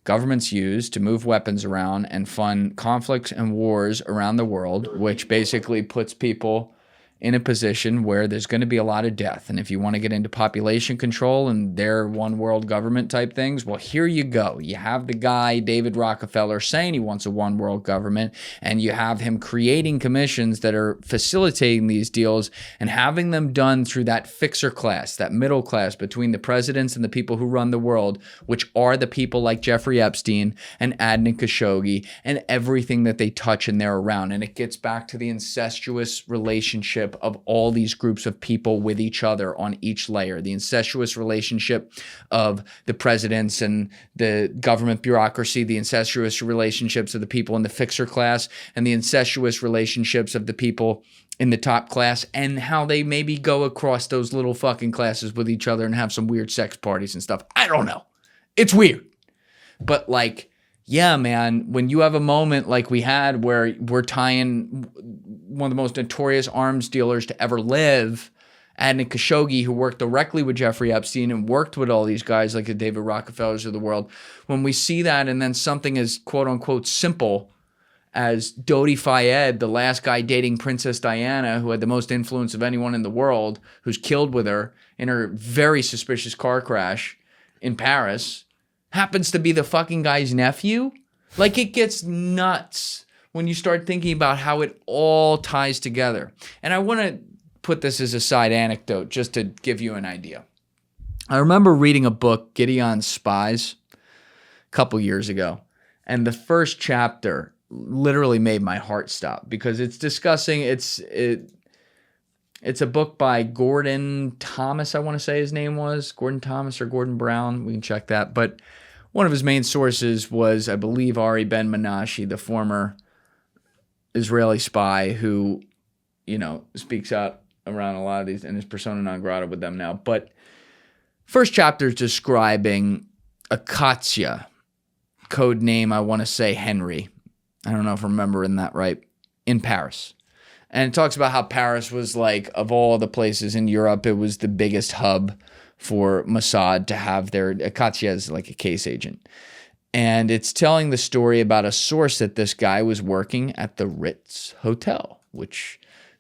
A: governments use to move weapons around and fund conflicts and wars around the world, which basically puts people in a position where there's going to be a lot of death. And if you want to get into population control and their one world government type things, well, here you go. You have the guy, David Rockefeller, saying he wants a one world government, and you have him creating commissions that are facilitating these deals and having them done through that fixer class, that middle class between the presidents and the people who run the world, which are the people like Jeffrey Epstein and Adnan Khashoggi and everything that they touch and they're around. And it gets back to the incestuous relationship of all these groups of people with each other on each layer, the incestuous relationship of the presidents and the government bureaucracy, the incestuous relationships of the people in the fixer class, and the incestuous relationships of the people in the top class, and how they maybe go across those little fucking classes with each other and have some weird sex parties and stuff. I don't know. It's weird. But like, yeah, man, when you have a moment like we had where we're tying one of the most notorious arms dealers to ever live, Adnan Khashoggi, who worked directly with Jeffrey Epstein and worked with all these guys like the David Rockefellers of the world, when we see that and then something is quote unquote simple as Dodi Fayed, the last guy dating Princess Diana, who had the most influence of anyone in the world, who's killed with her in her very suspicious car crash in Paris, happens to be the fucking guy's nephew? Like, it gets nuts when you start thinking about how it all ties together. And I want to put this as a side anecdote just to give you an idea. I remember reading a book, Gideon's Spies, a couple years ago. And the first chapter literally made my heart stop because it's discussing, it's a book by Gordon Thomas, I want to say his name was. Gordon Thomas or Gordon Brown. We can check that. But one of his main sources was, I believe, Ari Ben Menashe, the former Israeli spy who, you know, speaks out around a lot of these and is persona non grata with them now. But first chapter is describing Akatsya, code name, I want to say Henry. I don't know if I'm remembering that right, in Paris. And it talks about how Paris was like, of all the places in Europe, it was the biggest hub for Mossad to have their, Akatsya is like a case agent. And it's telling the story about a source that this guy was working at the Ritz Hotel, which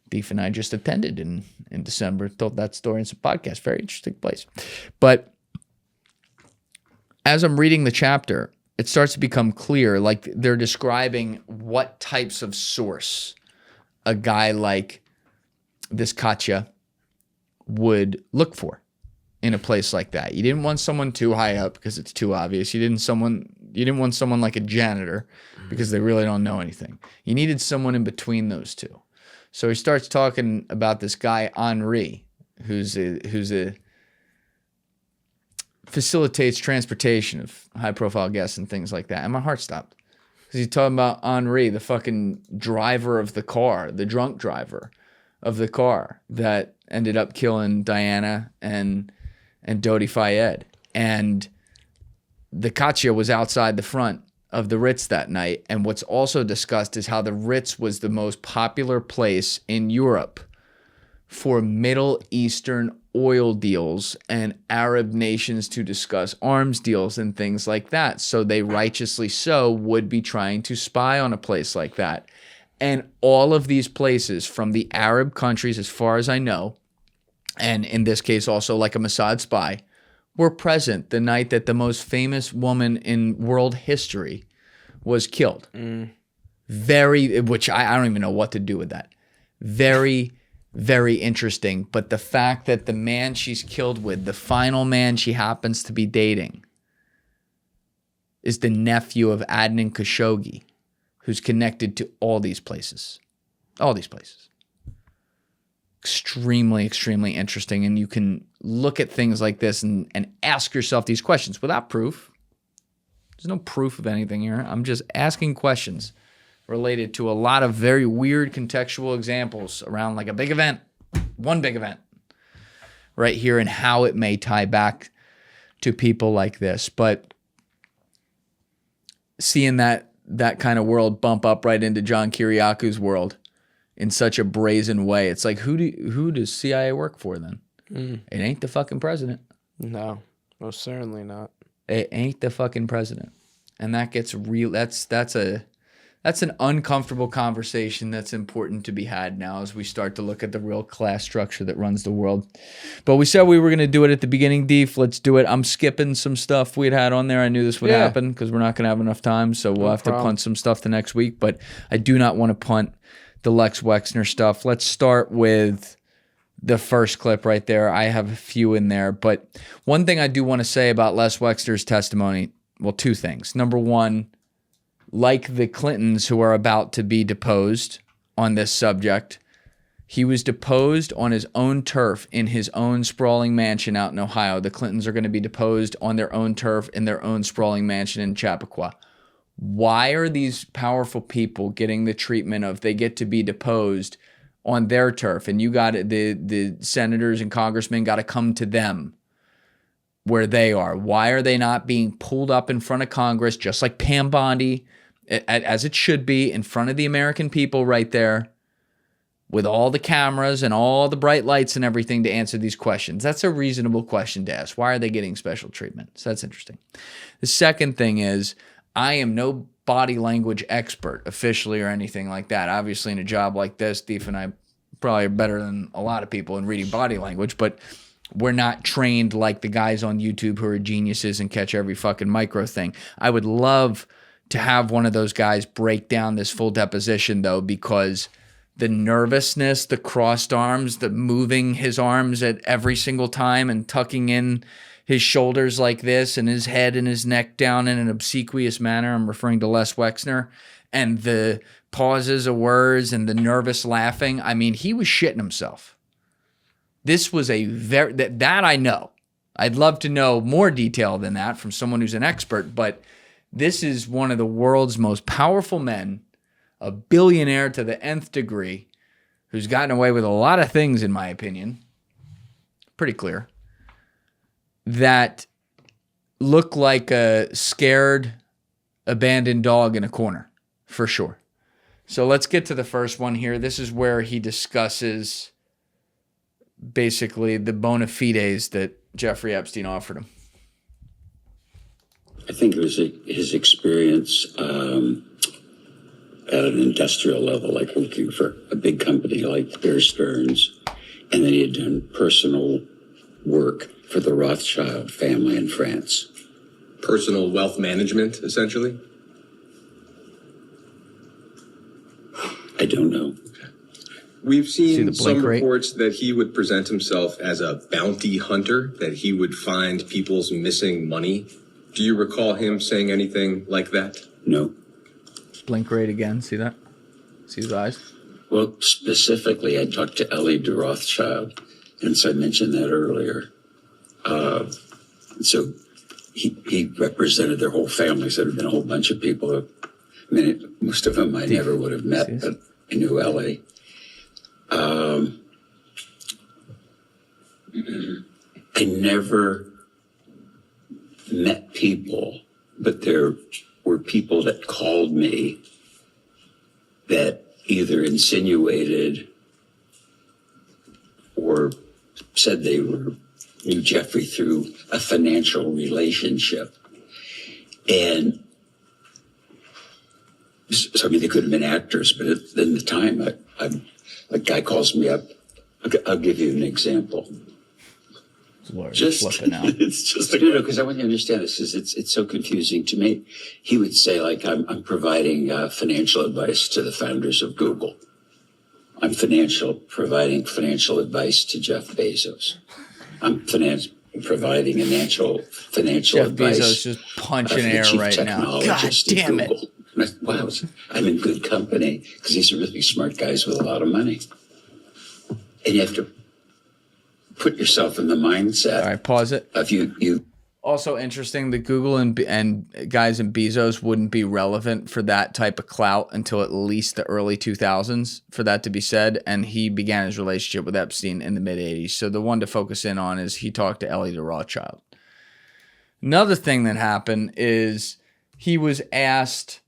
A: Beef and I just attended in December. Told that story in some podcast. Very interesting place. But as I'm reading the chapter, it starts to become clear, like they're describing what types of source a guy like this Katya would look for in a place like that. You didn't want someone too high up because it's too obvious. You didn't want someone like a janitor because they really don't know anything. You needed someone in between those two. So he starts talking about this guy Henri, who's a facilitates transportation of high-profile guests and things like that. And my heart stopped. Because he's talking about Henri, the fucking driver of the car, the drunk driver of the car that ended up killing Diana and Dodi Fayed. And the Katya was outside the front of the Ritz that night. And what's also discussed is how the Ritz was the most popular place in Europe for Middle Eastern oil deals and Arab nations to discuss arms deals and things like that. So they righteously so would be trying to spy on a place like that. And all of these places from the Arab countries, as far as I know, and in this case also like a Mossad spy, were present the night that the most famous woman in world history was killed. Which I don't even know what to do with that. Very, very interesting. But the fact that the man she's killed with, the final man she happens to be dating, is the nephew of Adnan Khashoggi, who's connected to all these places. All these places. Extremely, extremely interesting. And you can look at things like this and ask yourself these questions without proof. There's no proof of anything here. I'm just asking questions related to a lot of very weird contextual examples around like a big event, one big event right here, and how it may tie back to people like this. But seeing that kind of world bump up right into John Kiriakou's world in such a brazen way, it's like, who does CIA work for then? It ain't the fucking president.
B: No, most certainly not.
A: It ain't the fucking president. And that gets real. That's an uncomfortable conversation that's important to be had now as we start to look at the real class structure that runs the world. But we said we were going to do it at the beginning, Deef. Let's do it. I'm skipping some stuff we had on there. I knew this would happen because we're not going to have enough time, so we'll have to punt some stuff to next week. But I do not want to punt the Lex Wexner stuff. Let's start with the first clip right there. I have a few in there. But one thing I do want to say about Les Wexner's testimony, well, two things. Number one, like the Clintons who are about to be deposed on this subject, he was deposed on his own turf in his own sprawling mansion out in Ohio. The Clintons are going to be deposed on their own turf in their own sprawling mansion in Chappaqua. Why are these powerful people getting the treatment of they get to be deposed on their turf, and you got the senators and congressmen got to come to them where they are? Why are they not being pulled up in front of Congress, just like Pam Bondi, as it should be, in front of the American people right there, with all the cameras and all the bright lights and everything to answer these questions? That's a reasonable question to ask. Why are they getting special treatment? So that's interesting. The second thing is, I am no body language expert officially or anything like that. Obviously, in a job like this, Steve and I probably are better than a lot of people in reading body language, but we're not trained like the guys on YouTube who are geniuses and catch every fucking micro thing. I would love to have one of those guys break down this full deposition, though, because the nervousness, the crossed arms, the moving his arms at every single time and tucking in his shoulders like this and his head and his neck down in an obsequious manner. I'm referring to Les Wexner. And the pauses of words and the nervous laughing. I mean, he was shitting himself. This was a very, that I know. I'd love to know more detail than that from someone who's an expert, but this is one of the world's most powerful men, a billionaire to the nth degree, who's gotten away with a lot of things, in my opinion. Pretty clear. That look like a scared, abandoned dog in a corner, for sure. So let's get to the first one here. This is where he discusses basically the bona fides that Jeffrey Epstein offered him.
F: I think it was his experience at an industrial level, like working for a big company like Bear Stearns, and then he had done personal work for the Rothschild family in France.
G: Personal wealth management, essentially?
F: I don't know.
G: We've seen some
A: rate?
G: reports that he would present himself as a bounty hunter, that he would find people's missing money. Do you recall him saying anything like that?
F: No.
A: Blink rate again. See that? See his eyes?
F: Well, specifically, I talked to Ellie de Rothschild, and so I mentioned that earlier. So he represented their whole family. So there had been a whole bunch of people. I mean, most of them I never would have met, but I knew Ellie. I never met people, but there were people that called me that either insinuated or said they knew Jeffrey through a financial relationship. And so, I mean, they could have been actors, but at the time, a guy calls me up. I'll give you an example.
A: Flipping out.
F: It's just because I want you to understand this. It's so confusing to me. He would say, like, I'm providing financial advice to the founders of Google. I'm providing financial advice to Jeff Bezos. I'm providing financial
A: Jeff
F: advice.
A: Bezos just punching air right now. God damn it.
F: Wow, I'm in good company because these are really smart guys with a lot of money. And you have to put yourself in the mindset.
A: All right, pause it.
F: Of you.
A: Also interesting that Google and guys in Bezos wouldn't be relevant for that type of clout until at least the early 2000s for that to be said. And he began his relationship with Epstein in the mid 80s. So the one to focus in on is he talked to Ellie de Rothschild. Another thing that happened is he was asked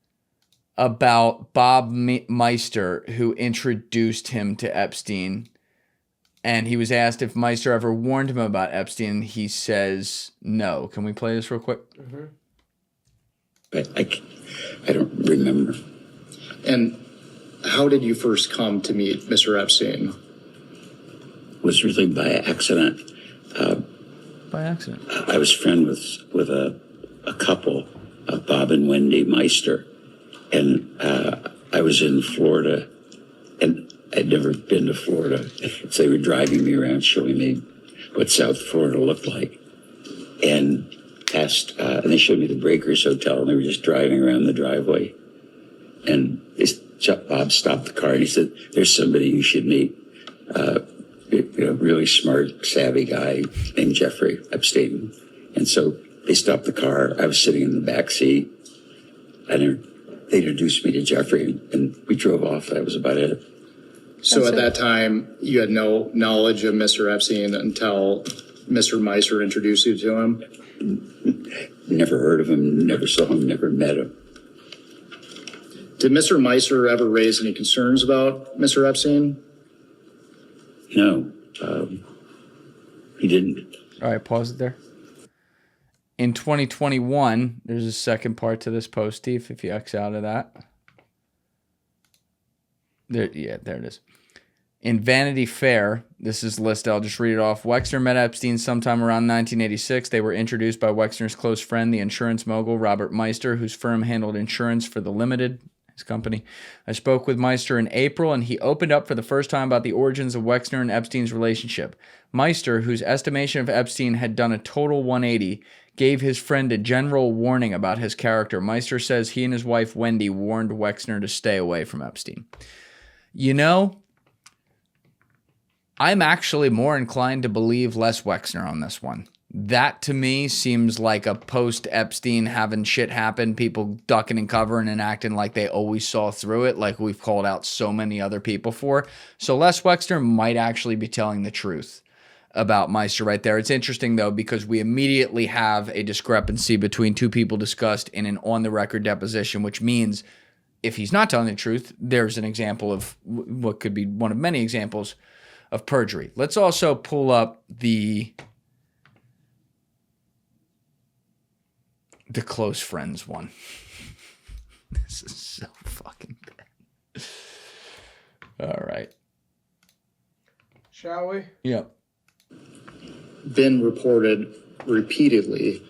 A: about Bob Meister, who introduced him to Epstein. And he was asked if Meister ever warned him about Epstein. He says no. Can we play this real quick?
F: Mm-hmm. I don't remember.
H: And how did you first come to meet Mr. Epstein?
F: It was really by accident.
A: By accident.
F: I was friends with a couple, Bob and Wendy Meister. And I was in Florida, and I'd never been to Florida. So they were driving me around, showing me what South Florida looked like. And they showed me the Breakers Hotel, and they were just driving around the driveway. And Bob stopped the car, and he said, "There's somebody you should meet. Really smart, savvy guy named Jeffrey Epstein." And so they stopped the car. I was sitting in the back seat, and they introduced me to Jeffrey, and we drove off. That was about it.
H: So at that time, you had no knowledge of Mr. Epstein until Mr. Meister introduced you to him?
F: Never heard of him, never saw him, never met him.
H: Did Mr. Meister ever raise any concerns about Mr. Epstein?
F: No, he didn't.
A: All right, pause it there. In 2021, there's a second part to this post, Steve, if you X out of that. There it is. In Vanity Fair, this is listed, I'll just read it off. Wexner met Epstein sometime around 1986. They were introduced by Wexner's close friend, the insurance mogul Robert Meister, whose firm handled insurance for the Limited, his company. I spoke with Meister in April, and he opened up for the first time about the origins of Wexner and Epstein's relationship. Meister, whose estimation of Epstein had done a total 180, gave his friend a general warning about his character. Meister says he and his wife, Wendy, warned Wexner to stay away from Epstein. You know, I'm actually more inclined to believe Les Wexner on this one. That to me seems like a post-Epstein having shit happen, people ducking and covering and acting like they always saw through it, like we've called out so many other people for. So Les Wexner might actually be telling the truth about Meister right there. It's interesting, though, because we immediately have a discrepancy between two people discussed in an on-the-record deposition, which means if he's not telling the truth, there's an example of what could be one of many examples of perjury. Let's also pull up the close friends one. This is so fucking bad. All right.
B: Shall we?
A: Yep.
H: Been reported repeatedly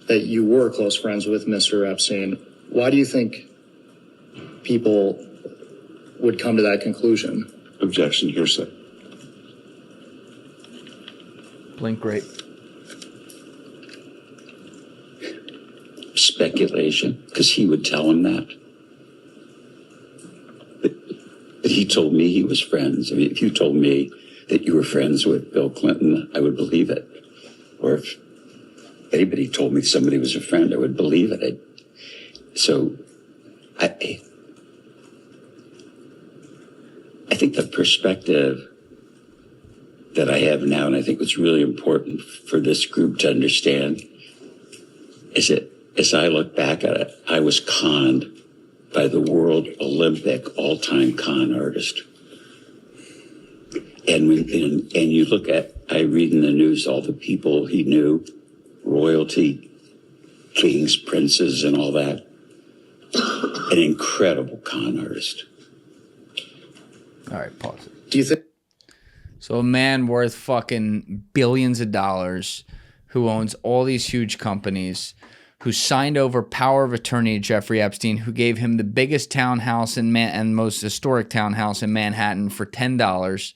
H: that you were close friends with Mr. Epstein. Why do you think people would come to that conclusion?
F: Objection, hearsay.
A: Blink great.
F: Speculation, because he would tell him that. But he told me he was friends. I mean, if you told me that you were friends with Bill Clinton, I would believe it. Or if anybody told me somebody was a friend, I would believe it. So I think the perspective that I have now, and I think what's really important for this group to understand, is that as I look back at it, I was conned by the world Olympic all-time con artist. And you look at, I read in the news all the people he knew, royalty, kings, princes, and all that. An incredible con artist.
A: All right, pause it.
H: Do you think?
A: So a man worth fucking billions of dollars who owns all these huge companies, who signed over power of attorney to Jeffrey Epstein, who gave him the biggest townhouse and most historic townhouse in Manhattan for $10,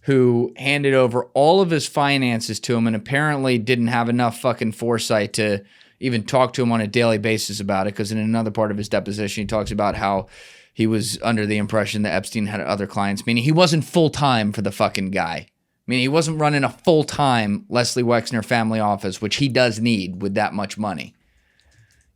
A: who handed over all of his finances to him and apparently didn't have enough fucking foresight to even talk to him on a daily basis about it, because in another part of his deposition, he talks about how he was under the impression that Epstein had other clients, meaning he wasn't full-time for the fucking guy. I mean, he wasn't running a full-time Leslie Wexner family office, which he does need with that much money.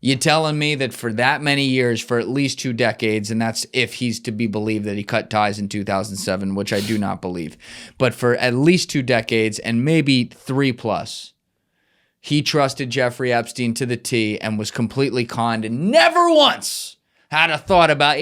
A: You telling me that for that many years, for at least 2 decades, and that's if he's to be believed that he cut ties in 2007, which I do not believe, but for at least 2 decades and maybe 3+, he trusted Jeffrey Epstein to the T and was completely conned and never once had a thought about,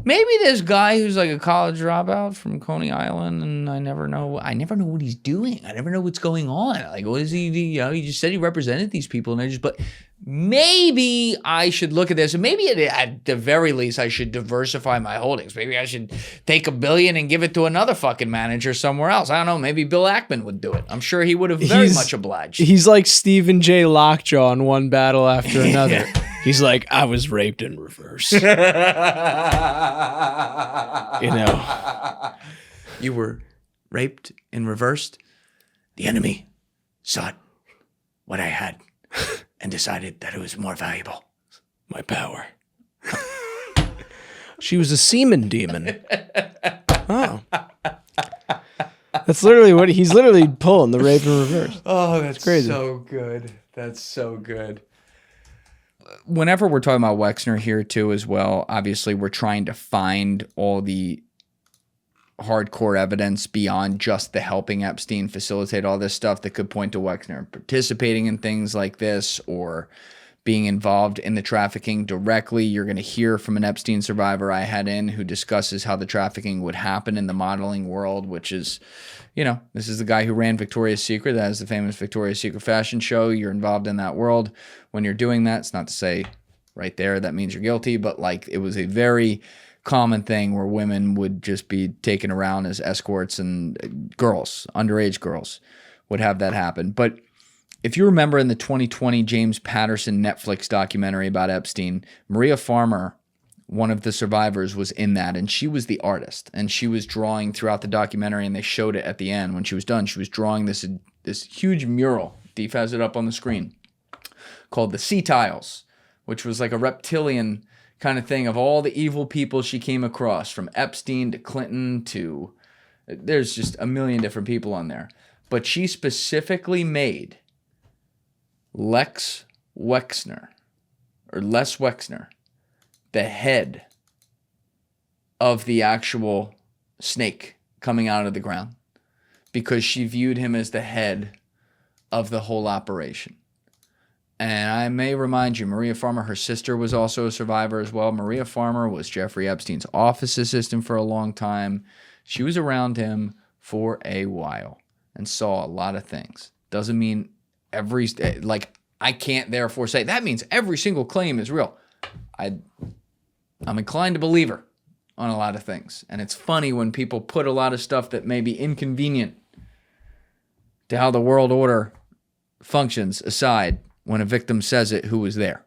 A: maybe this guy who's like a college dropout from Coney Island, and I never know what he's doing. I never know what's going on. Like, what is he? He just said he represented these people, and but maybe I should look at this, and maybe at the very least I should diversify my holdings. Maybe I should take $1 billion and give it to another fucking manager somewhere else. I don't know. Maybe Bill Ackman would do it. I'm sure he would have very much obliged.
B: He's like Stephen J. Lockjaw in one battle after another. He's like, I was raped in reverse.
A: You were raped and reversed. The enemy sought what I had and decided that it was more valuable.
B: My power. She was a semen demon. Oh. That's literally what he's literally pulling, the rape in reverse.
A: Oh, that's
B: crazy.
A: So good. That's so good. Whenever we're talking about Wexner here too as well, obviously we're trying to find all the hardcore evidence beyond just the helping Epstein facilitate all this stuff that could point to Wexner participating in things like this or being involved in the trafficking directly. You're going to hear from an Epstein survivor I had in who discusses how the trafficking would happen in the modeling world, which is, this is the guy who ran Victoria's Secret. That is the famous Victoria's Secret fashion show. You're involved in that world. When you're doing that, it's not to say right there that means you're guilty, but like it was a very common thing where women would just be taken around as escorts, and girls, underage girls, would have that happen. But if you remember in the 2020 James Patterson Netflix documentary about Epstein, Maria Farmer, one of the survivors, was in that, and she was the artist, and she was drawing throughout the documentary, and they showed it at the end. When she was done, she was drawing this huge mural. Deef has it up on the screen, called The Sea Tiles, which was like a reptilian kind of thing of all the evil people she came across, from Epstein to Clinton to, there's just a million different people on there. But she specifically made Les Wexner, the head of the actual snake coming out of the ground, because she viewed him as the head of the whole operation. And I may remind you, Maria Farmer, her sister, was also a survivor as well. Maria Farmer was Jeffrey Epstein's office assistant for a long time. She was around him for a while and saw a lot of things. Doesn't mean I can't therefore say that means every single claim is real. I'm inclined to believe her on a lot of things. And it's funny when people put a lot of stuff that may be inconvenient to how the world order functions aside when a victim says it who was there.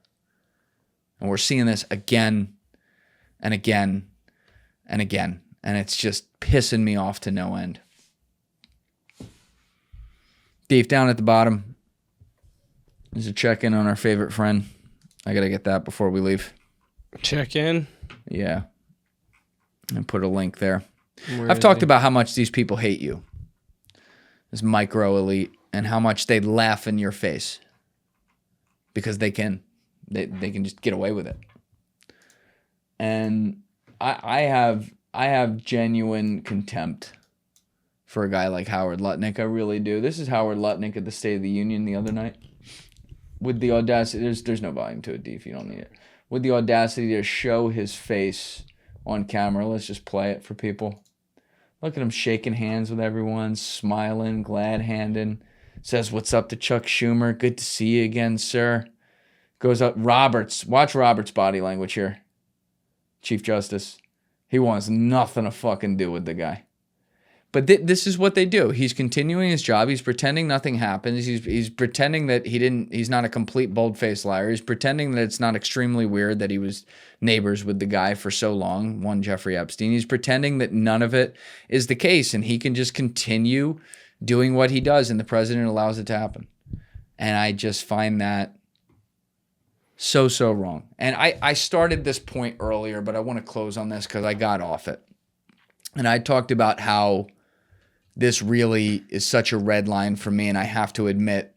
A: And we're seeing this again and again and again. And it's just pissing me off to no end. Deep down at the bottom is a check-in on our favorite friend. I got to get that before we leave.
B: Check-in?
A: Yeah. And put a link there. I've talked about how much these people hate you. This micro-elite. And how much they laugh in your face. Because they can. They can just get away with it. And I have genuine contempt for a guy like Howard Lutnick. I really do. This is Howard Lutnick at the State of the Union the other night. With the audacity, there's no volume to it, D, if you don't need it. With the audacity to show his face on camera. Let's just play it for people. Look at him shaking hands with everyone, smiling, glad-handing. Says, "What's up to Chuck Schumer? Good to see you again, sir." Goes up, Roberts. Watch Roberts' body language here. Chief Justice. He wants nothing to fucking do with the guy. But this is what they do. He's continuing his job. He's pretending nothing happens. He's pretending that he's not a complete bold-faced liar. He's pretending that it's not extremely weird that he was neighbors with the guy for so long, one Jeffrey Epstein. He's pretending that none of it is the case, and he can just continue doing what he does, and the president allows it to happen. And I just find that so wrong. And I started this point earlier, but I want to close on this because I got off it. And I talked about how this really is such a red line for me, and I have to admit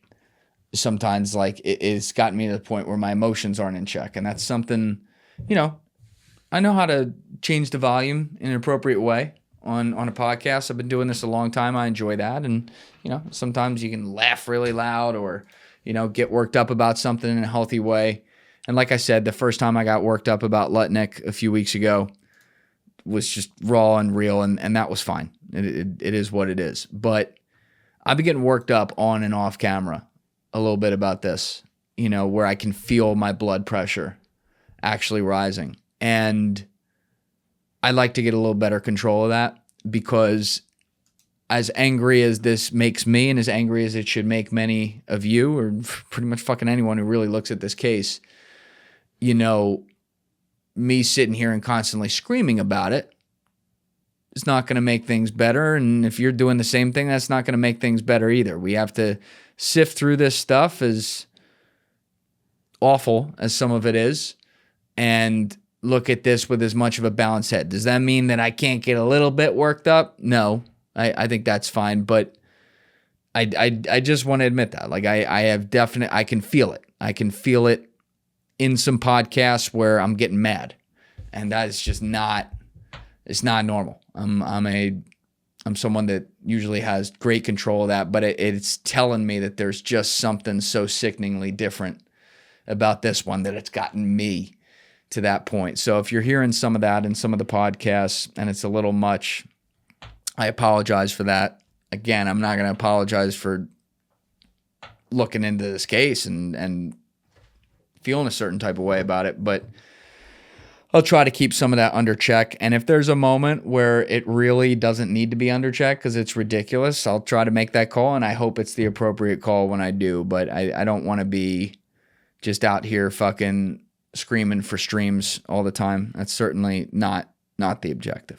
A: sometimes like it's gotten me to the point where my emotions aren't in check. And that's something, I know how to change the volume in an appropriate way on a podcast. I've been doing this a long time. I enjoy that. And, sometimes you can laugh really loud or, get worked up about something in a healthy way. And like I said, the first time I got worked up about Lutnick a few weeks ago was just raw and real, and that was fine. It is what it is. But I've been getting worked up on and off camera a little bit about this, where I can feel my blood pressure actually rising. And I'd like to get a little better control of that, because as angry as this makes me and as angry as it should make many of you, or pretty much fucking anyone who really looks at this case, me sitting here and constantly screaming about it is not going to make things better. And if you're doing the same thing, that's not going to make things better either. We have to sift through this stuff, as awful as some of it is, and look at this with as much of a balanced head. Does that mean that I can't get a little bit worked up? No, I think that's fine. But I just want to admit that. Like I can feel it. I can feel it in some podcasts where I'm getting mad, and that is just not, it's not normal. I'm someone that usually has great control of that, but it's telling me that there's just something so sickeningly different about this one that it's gotten me to that point. So if you're hearing some of that in some of the podcasts and it's a little much, I apologize for that. Again, I'm not going to apologize for looking into this case and feeling a certain type of way about it, but I'll try to keep some of that under check. And if there's a moment where it really doesn't need to be under check because it's ridiculous, I'll try to make that call, and I hope it's the appropriate call when I do. But I don't want to be just out here fucking screaming for streams all the time. That's certainly not the objective.